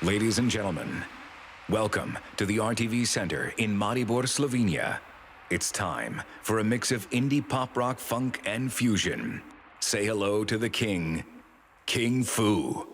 Ladies and gentlemen, welcome to the RTV Center in Maribor, Slovenia. It's time for a mix of indie pop rock, funk, and fusion. Say hello to the king, King Fu.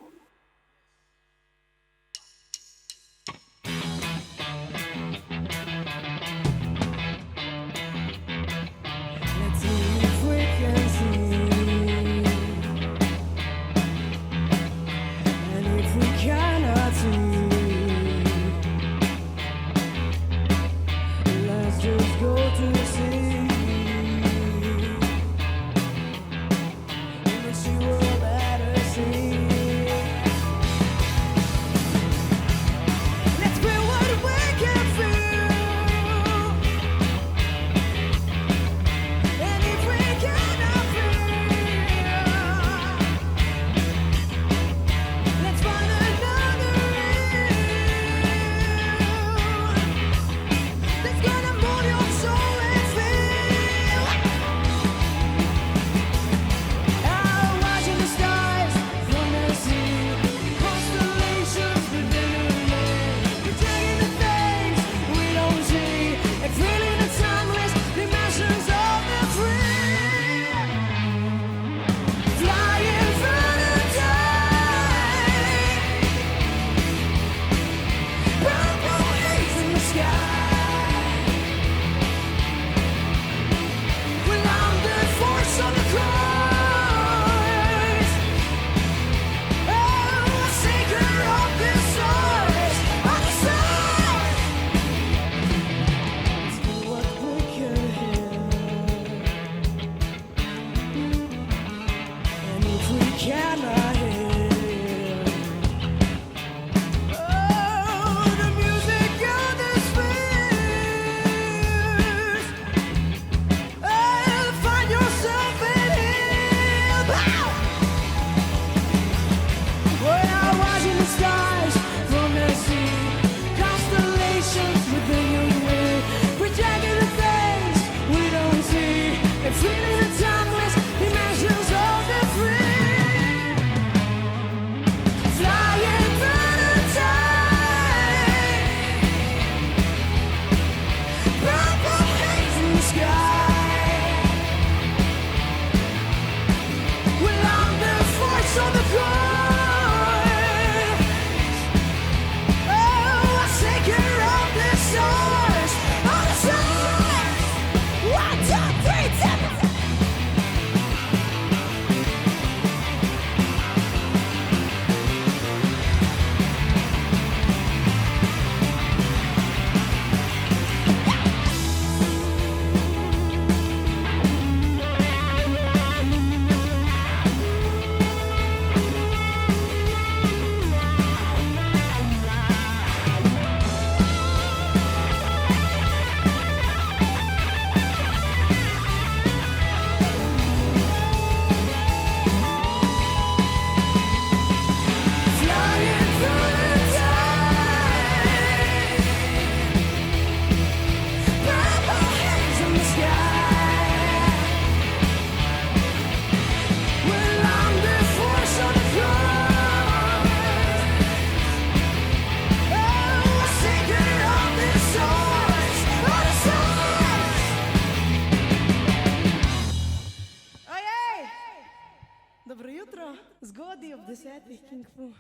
King Fu,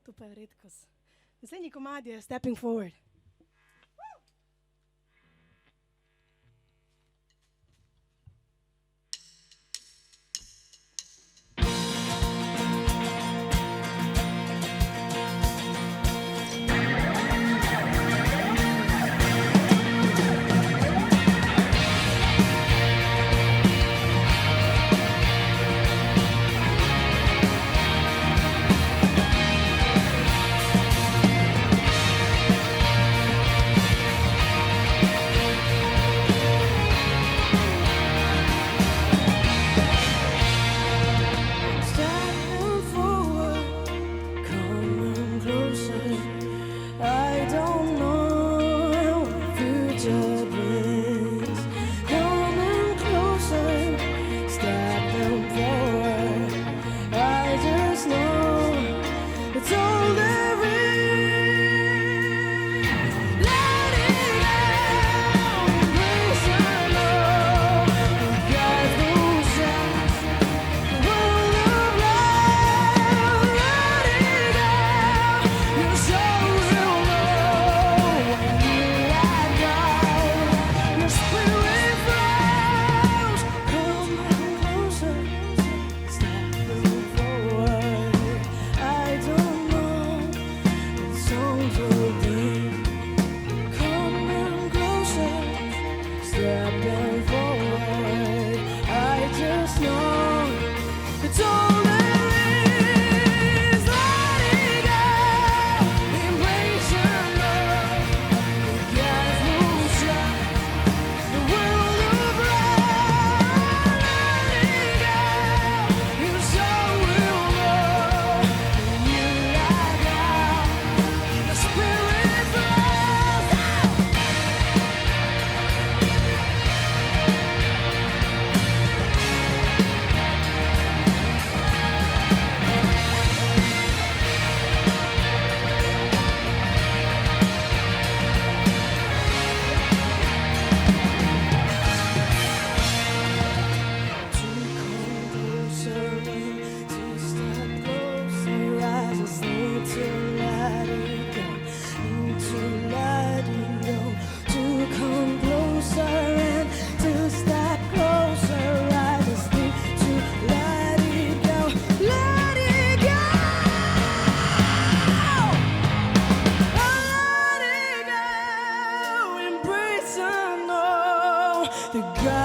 to pa je redkost. Naslednji komad je Stepping Forward.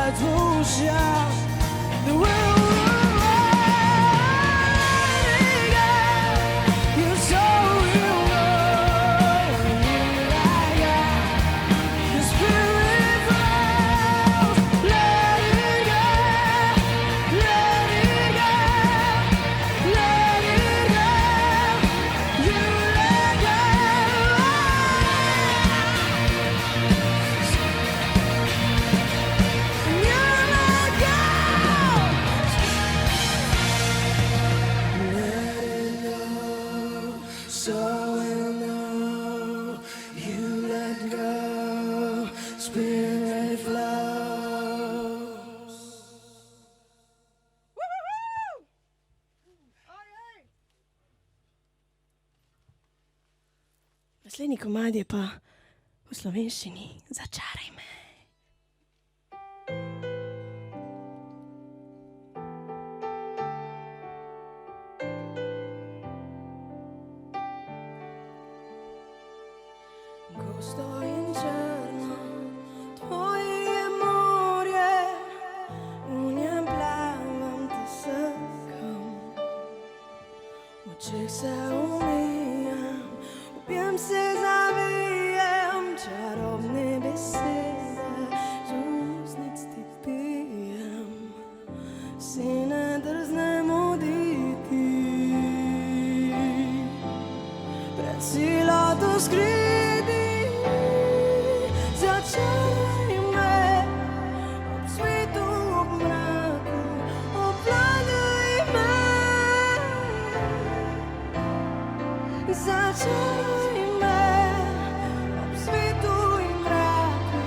lights will shine. The world will light up. You're so real, the spirit flows. Let it go, let it go, let it go. You let go. Naslednji komad je pa v slovenščini Začaraj me. Gosto in črno, tvoje je morje, v njem plavam te srkam. V očeh se umijam, objem se zavijem, čarobne besede z ustnic ti pijem. Si ne drznem oditi, pred silo to skriti. Začaraj me, ob svitu, ob mraku, obvladaj me. Začaraj me, ob svitu in mraku,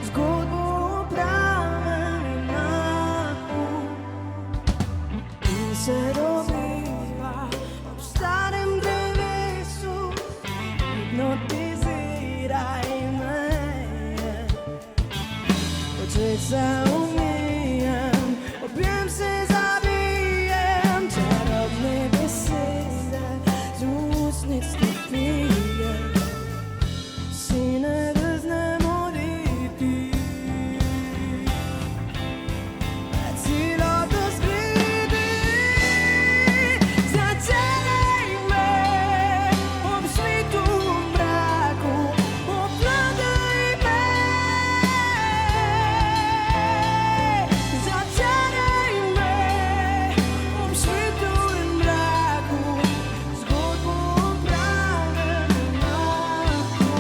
zgodbo o pravem junaku. In se dobiva ob starem drevesu, hipnotiziraj me. Očeh se umijem, objem se zabijem, čarobne besede z ustnic ti pijem. Si ne drznem oditi, pred silo to skriti. Začaraj me, ob svitu mraku, obvladaj me. Začaraj me, ob svitu in mraku, zgodbo o pravem junaku.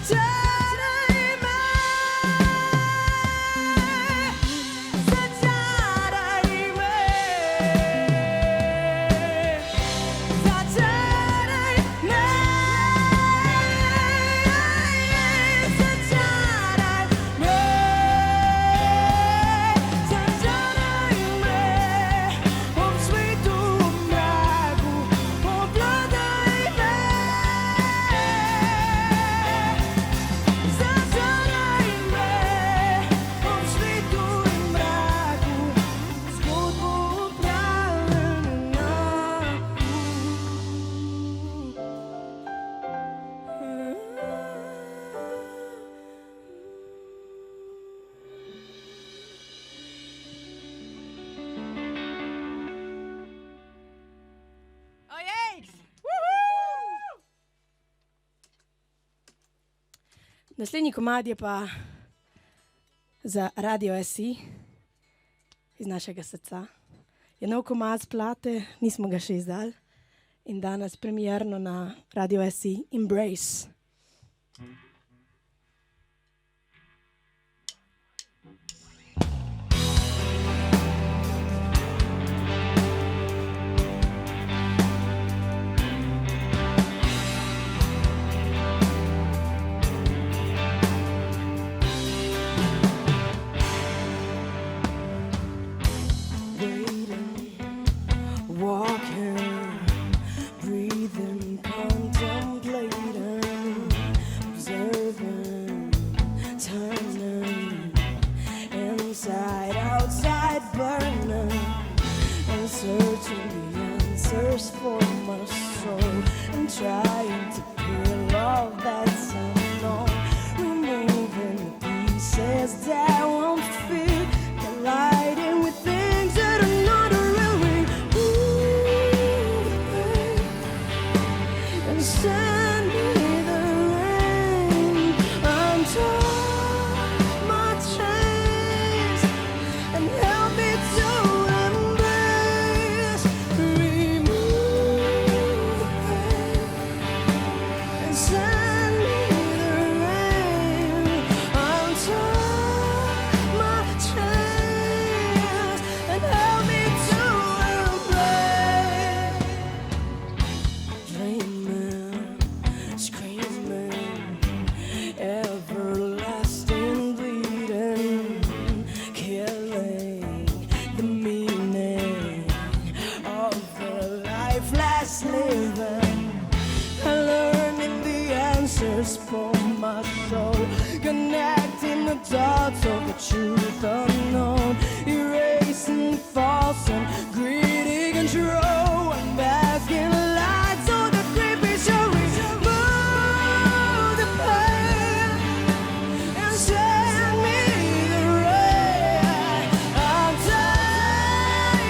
Začaraj me, začaraj me, začaraj me, začaraj me, začaraj me, ob svitu mraku, obvladaj me. Začaraj me, ob svitu in mraku, zgodbo o pravem Naslednji komad je pa za Radio SI iz našega srca. Je nov komad z plate, nismo ga še izdali. In danes premierno na Radio SI Embrace. Walking, breathing, contemplating, observing. searching the answers for my soul and trying to peel off that's unknown, removing the pieces that won't fit, colliding with things that are not really moving, and send me the rain until my chains and help me to embrace, remove the pain, and send me the rain until my chains and help me to embrace, dreaming, screaming, everlasting bleeding, killing the meaning of the life less living, and learning the answers for my soul, connecting the dots of the truth unknown, erasing false and greedy control, and basking light so the creepy shall remove the pain and send me the rain untie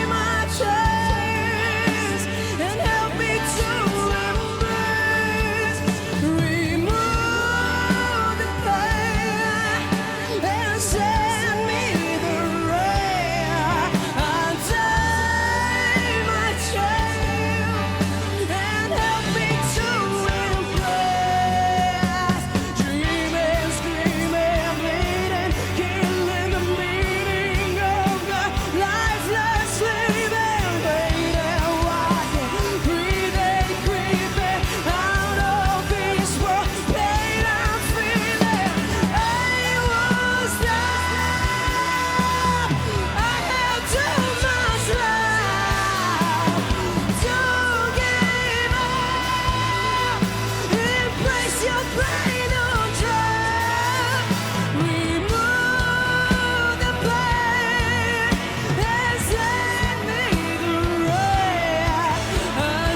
my chains and help me to embrace, remove the pain and send me the rain untie my chains and help me to embrace, dreaming, screaming, bleeding, killing the meaning of the lifeless living, waiting, watching, breathing, creeping out of this world, pain I'm feeling. I was there. I had too much love to give up. Embrace your brain on track. Remove the pain and send me the rain untie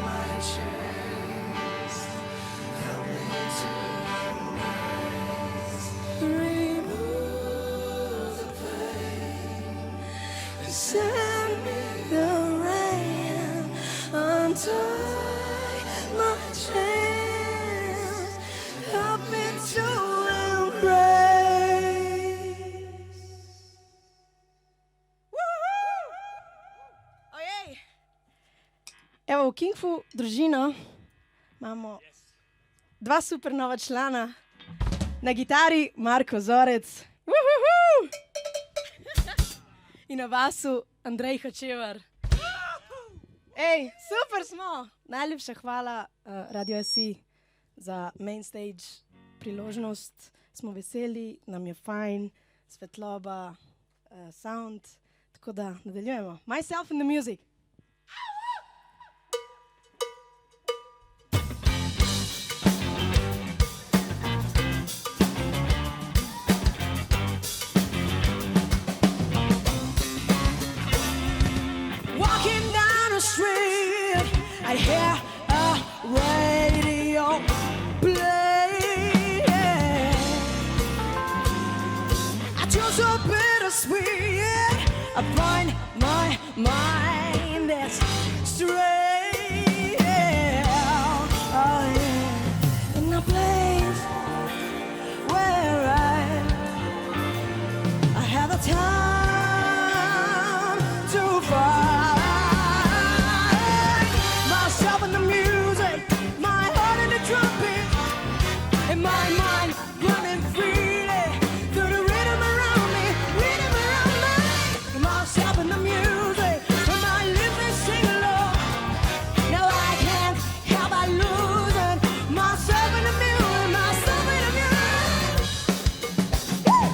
my chains and help me to embrace. Remove the pain and send me the rain untie my chains, help me to embrace. Ojej! Evo, v Kingfu družino imamo dva super nova člana. Na gitari Marko Zorec. Uhuhu! In na basu Andrej Hočevar. Ej, super smo! Najlepša hvala Radio SI za main stage priložnost. Smo veseli, nam je fajn, svetloba, sound. Tako da nadaljujemo. Myself and the music. Walking down the street, I hear a radio play. I feel so bittersweet. I find my mind is straight. Oh, yeah. In a place where I have a time to find myself in the music, my heart in the trumpet, and my mind running freely through the rhythm around me, myself in the music, and my lips they sing along. Now I can't help but losing myself in the music, myself in the music. Woo!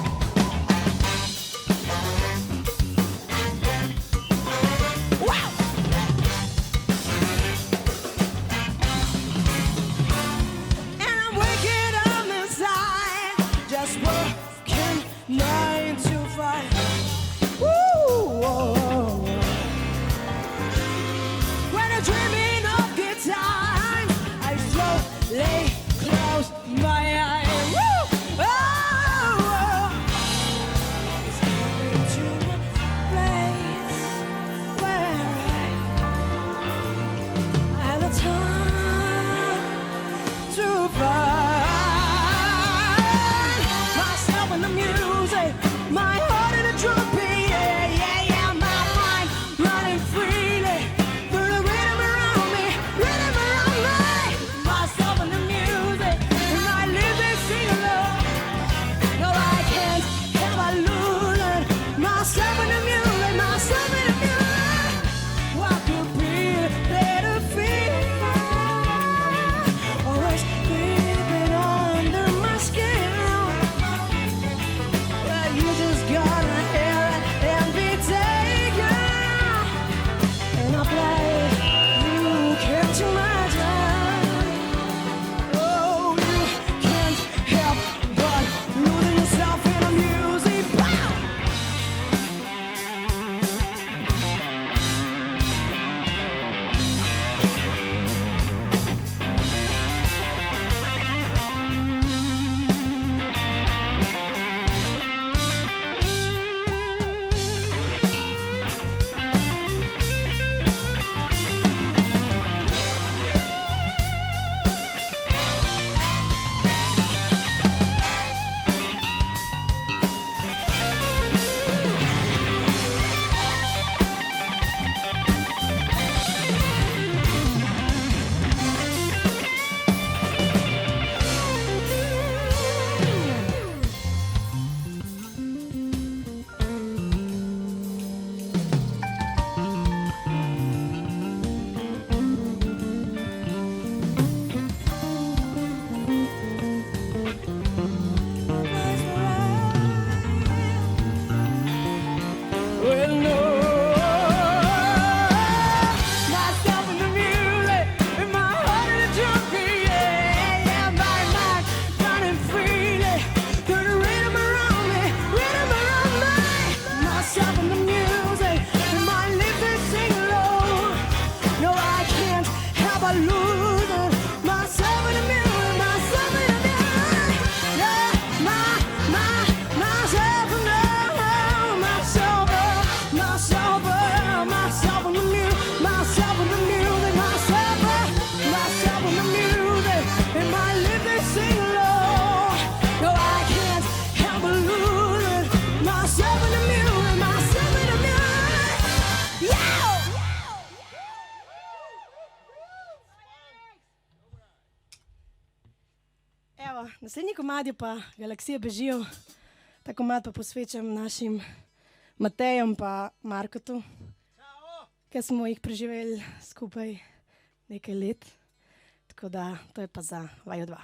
Evo, naslednji komad je pa Galaksije bežijo. Ta komad pa posvečam našim Matejem pa Markotu, ki smo jih preživeli skupaj nekaj let. Tako da to je pa za vaju dva.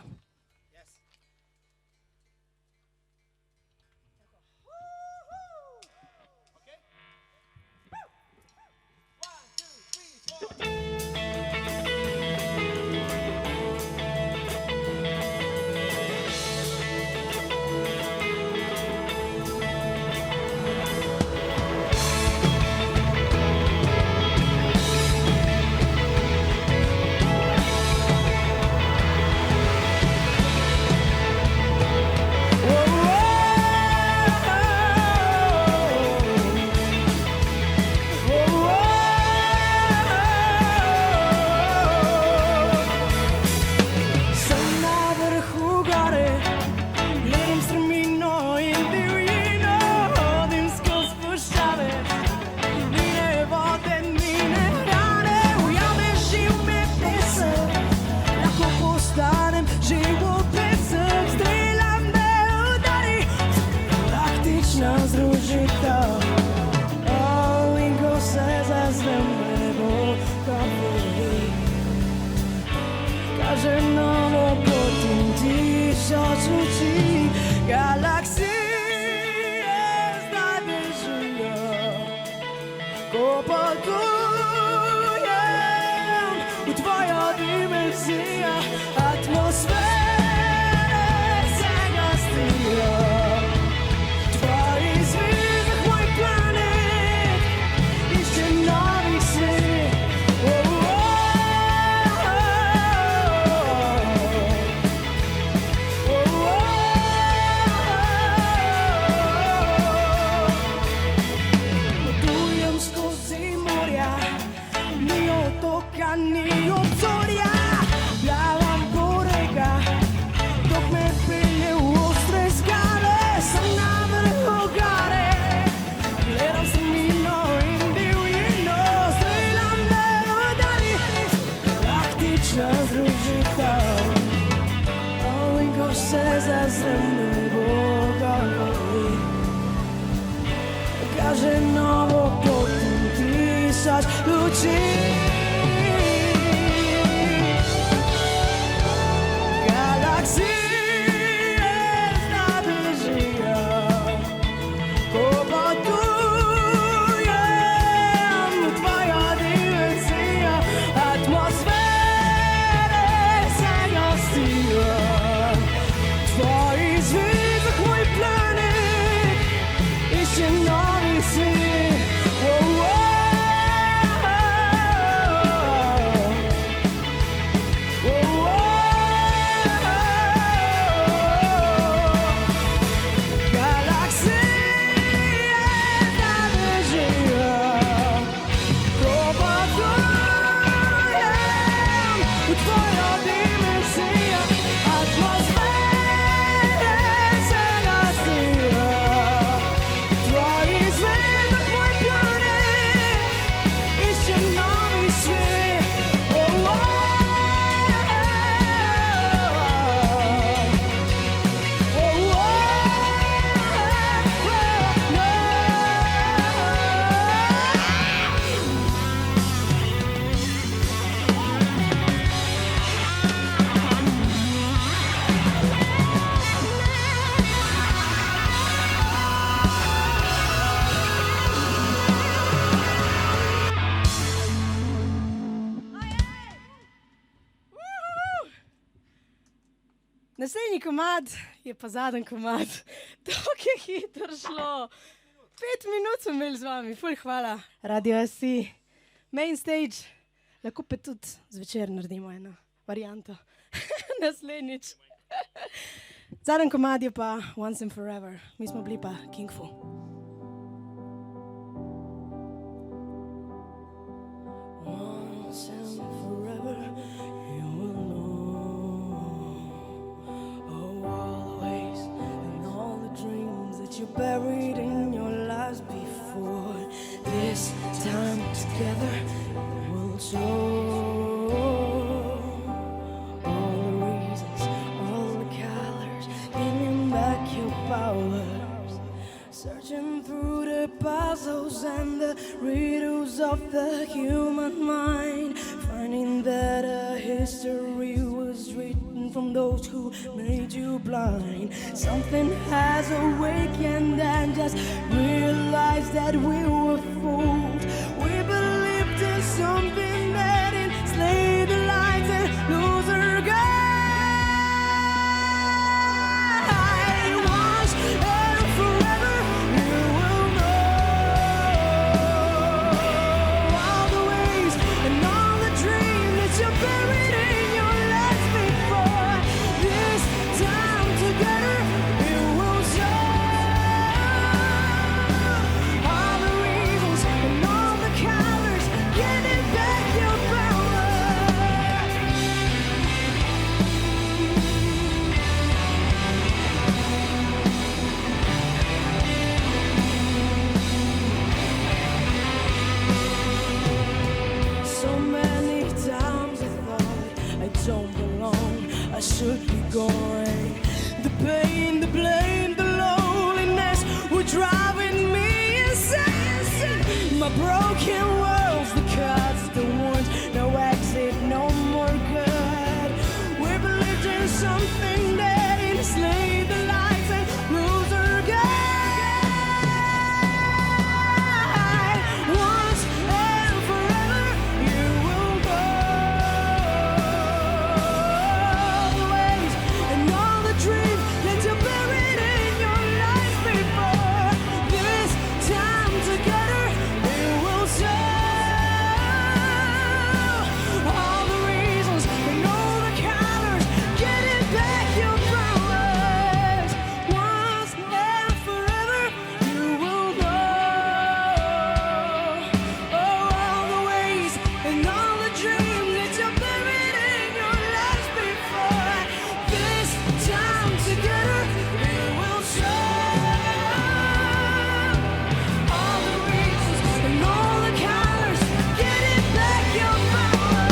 Naslednji komad je pa zadnji komad. Tako je hitro šlo. 5 minut smo imeli z vami, ful hvala. Radio SC, main stage. Lahko pa tudi zvečer naredimo eno varianto. Naslednjič. Zadnji komad je pa Once and Forever. Mi smo bili pa King Fu. Once and forever, you will know all the ways and all the dreams that you buried in your lives before. This time together will show all the reasons, all the puzzles and the riddles of the human mind, finding that a history was written from those who made you blind. Something has awakened and just realized that we were fooled. We believed in something that enslaved the lives and lose our guide. Once and forever, you will know all the ways and all the dreams that you buried in your life before. This time together, it will show all the reasons and all the colors, getting back your power. So many times I thought I don't belong, I should be going. The pain, the blame, the loneliness were driving me insane. My broken world's the cuts, the wounds, no exit, no more good. We believed in something that enslaved the lives and rules our guide. Once and forever, you will know the ways and all the dreams that you buried in your life before. This time together, it will show all the reasons and all the colors, getting back your powers. Once and forever, you will know all the ways and all the dreams that you buried in your life before. This time together, it will show all the reasons and all the colors, getting back your power.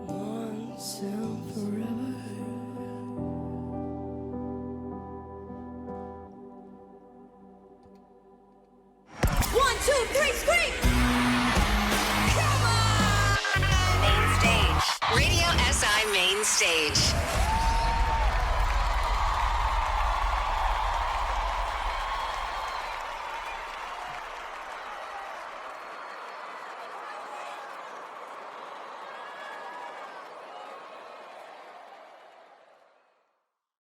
Once and forever. One, two, three, scream! Come on! Main stage. Radio SI Main Stage.